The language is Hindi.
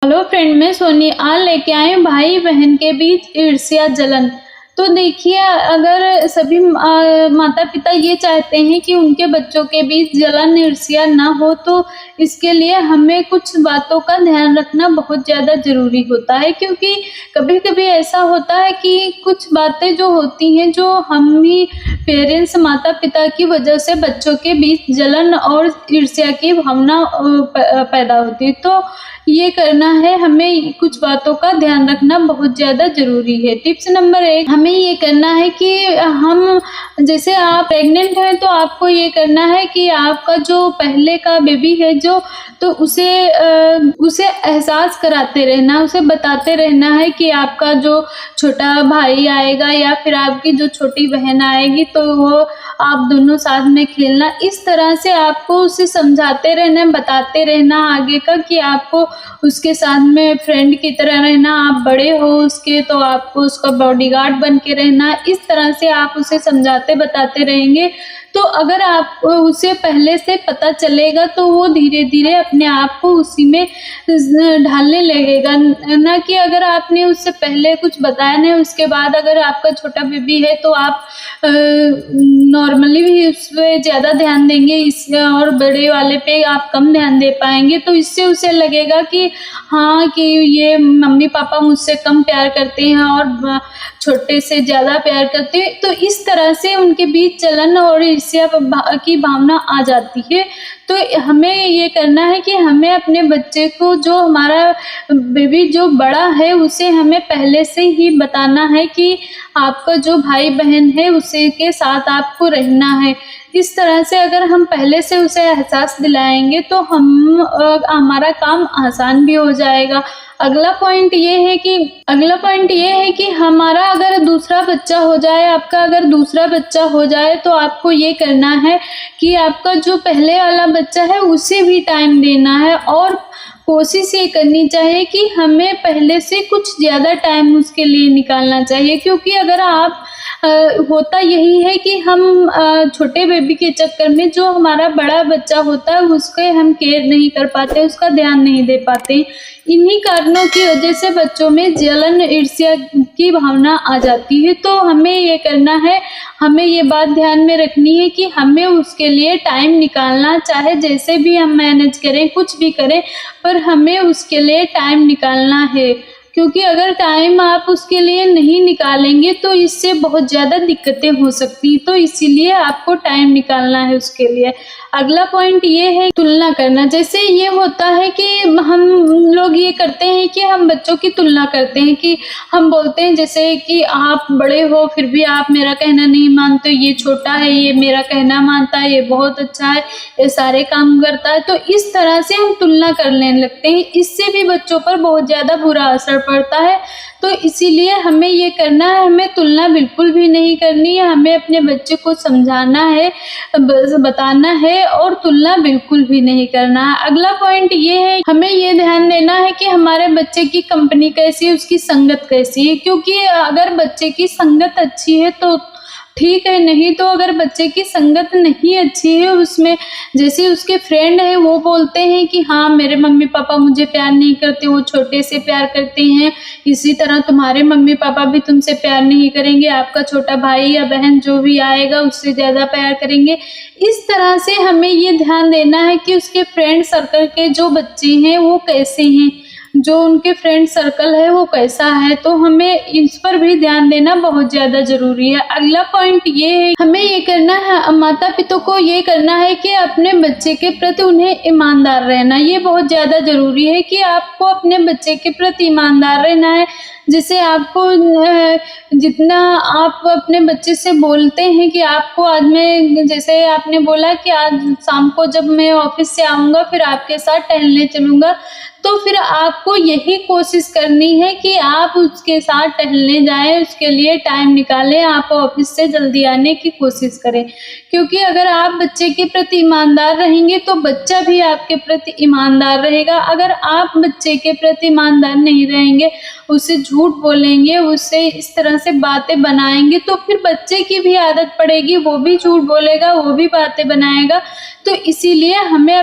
हेलो फ्रेंड, मैं सोनी आज लेके आई हूँ भाई बहन के बीच ईर्ष्या जलन। तो देखिए, अगर सभी माता पिता ये चाहते हैं कि उनके बच्चों के बीच जलन ईर्ष्या ना हो, तो इसके लिए हमें कुछ बातों का ध्यान रखना बहुत ज़्यादा ज़रूरी होता है। क्योंकि कभी-कभी ऐसा होता है कि कुछ बातें जो होती हैं, जो हम ही पेरेंट्स माता पिता की वजह से बच्चों के बीच जलन और ईर्ष्या की भावना पैदा होती है। तो ये करना है, हमें कुछ बातों का ध्यान रखना बहुत ज़्यादा ज़रूरी है। टिप्स नंबर 1, हमें ये करना है कि हम जैसे आप प्रेग्नेंट हैं, तो आपको ये करना है कि आपका जो पहले का बेबी है तो उसे एहसास कराते रहना, उसे बताते रहना है कि आपका जो छोटा भाई आएगा या फिर आपकी जो छोटी बहन आएगी, तो वो आप दोनों साथ में खेलना। इस तरह से आपको उसे समझाते रहना, बताते रहना आगे का कि आपको उसके साथ में फ्रेंड की तरह रहना, आप बड़े हो उसके, तो आपको उसका बॉडीगार्ड बन के रहना। इस तरह से आप उसे समझाते बताते रहेंगे, तो अगर आप उसे पहले से पता चलेगा, तो वो धीरे-धीरे अपने आप को उसी में ढालने लगेगा। ना कि अगर आपने उससे पहले कुछ बताया नहीं, उसके बाद अगर आपका छोटा बेबी है, तो आप नॉर्मली भी उस पे ज़्यादा ध्यान देंगे, इस और बड़े वाले पे आप कम ध्यान दे पाएँगे। तो इससे उसे लगेगा कि हाँ, कि ये मम्मी-पापा मुझसे कम प्यार करते हैं और छोटे से ज़्यादा प्यार करते हैं। तो इस तरह से उनके बीच जलन और ईर्ष्या की भावना आ जाती है। तो हमें ये करना है कि हमें अपने बच्चे को, जो हमारा बेबी जो बड़ा है, उसे हमें पहले से ही बताना है कि आपका जो भाई-बहन है, उसी के साथ आपको रहना है। इस तरह से अगर हम पहले से उसे एहसास दिलाएँगे, तो हमारा काम आसान भी हो जाएगा। अगला पॉइंट ये है कि हमारा अगर दूसरा बच्चा हो जाए, आपका अगर दूसरा बच्चा हो जाए, तो आपको ये करना है कि आपका जो पहले वाला बच्चा है, उसे भी टाइम देना है और कोशिश ये करनी चाहिए कि हमें पहले से कुछ ज़्यादा टाइम उसके लिए निकालना चाहिए। क्योंकि अगर आप होता यही है कि हम छोटे बेबी के चक्कर में जो हमारा बड़ा बच्चा होता है, उसके हम केयर नहीं कर पाते, उसका ध्यान नहीं दे पाते। इन्हीं कारणों की वजह से बच्चों में जलन ईर्ष्या की भावना आ जाती है। तो हमें ये करना है, हमें ये बात ध्यान में रखनी है कि हमें उसके लिए टाइम निकालना, चाहे जैसे भी हम मैनेज करें, कुछ भी करें, पर हमें उसके लिए टाइम निकालना है। क्योंकि अगर टाइम आप उसके लिए नहीं निकालेंगे, तो इससे बहुत ज़्यादा दिक्कतें हो सकती हैं। तो इसीलिए आपको टाइम निकालना है उसके लिए। अगला पॉइंट ये है तुलना करना। जैसे ये होता है कि हम लोग ये करते हैं कि हम बच्चों की तुलना करते हैं, कि हम बोलते हैं जैसे कि आप बड़े हो, फिर भी आप मेरा कहना नहीं मानते, ये छोटा है, ये मेरा कहना मानता है, ये बहुत अच्छा है, ये सारे काम करता है। तो इस तरह से हम तुलना करने लगते हैं। इससे भी बच्चों पर बहुत ज़्यादा बुरा असर पड़ता है। तो इसीलिए हमें ये करना है, हमें तुलना बिल्कुल भी नहीं करनी है। हमें अपने बच्चे को समझाना है, बताना है और तुलना बिल्कुल भी नहीं करना है। अगला पॉइंट ये है, हमें ये ध्यान देना है कि हमारे बच्चे की कंपनी कैसी है, उसकी संगत कैसी है। क्योंकि अगर बच्चे की संगत अच्छी है तो ठीक है, नहीं तो अगर बच्चे की संगत नहीं अच्छी है, उसमें जैसे उसके फ्रेंड हैं, वो बोलते हैं कि हाँ, मेरे मम्मी-पापा मुझे प्यार नहीं करते, वो छोटे से प्यार करते हैं, इसी तरह तुम्हारे मम्मी-पापा भी तुमसे प्यार नहीं करेंगे, आपका छोटा भाई या बहन जो भी आएगा, उससे ज़्यादा प्यार करेंगे। इस तरह से हमें ये ध्यान देना है कि उसके फ्रेंड सर्कल के जो बच्चे हैं, वो कैसे हैं, जो उनके फ्रेंड सर्कल है वो कैसा है। तो हमें इस पर भी ध्यान देना बहुत ज़्यादा ज़रूरी है। अगला पॉइंट ये है, हमें ये करना है, माता-पिता को ये करना है कि अपने बच्चे के प्रति उन्हें ईमानदार रहना। ये बहुत ज़्यादा ज़रूरी है कि आपको अपने बच्चे के प्रति ईमानदार रहना है। जैसे आपको जितना आप अपने बच्चे से बोलते हैं कि आपको आज मैं, जैसे आपने बोला कि आज शाम को जब मैं ऑफिस से आऊँगा, फिर आपके साथ टहलने चलूँगा, तो फिर आपको यही कोशिश करनी है कि आप उसके साथ टहलने जाएँ, उसके लिए टाइम निकालें, आप ऑफिस से जल्दी आने की कोशिश करें। क्योंकि अगर आप बच्चे के प्रति ईमानदार रहेंगे, तो बच्चा भी आपके प्रति ईमानदार रहेगा। अगर आप बच्चे के प्रति ईमानदार नहीं रहेंगे, उसे झूठ बोलेंगे, उससे इस तरह से बातें बनाएँगे, तो फिर बच्चे की भी आदत पड़ेगी, वो भी झूठ बोलेगा, वो भी बातें बनाएगा। तो इसीलिए हमें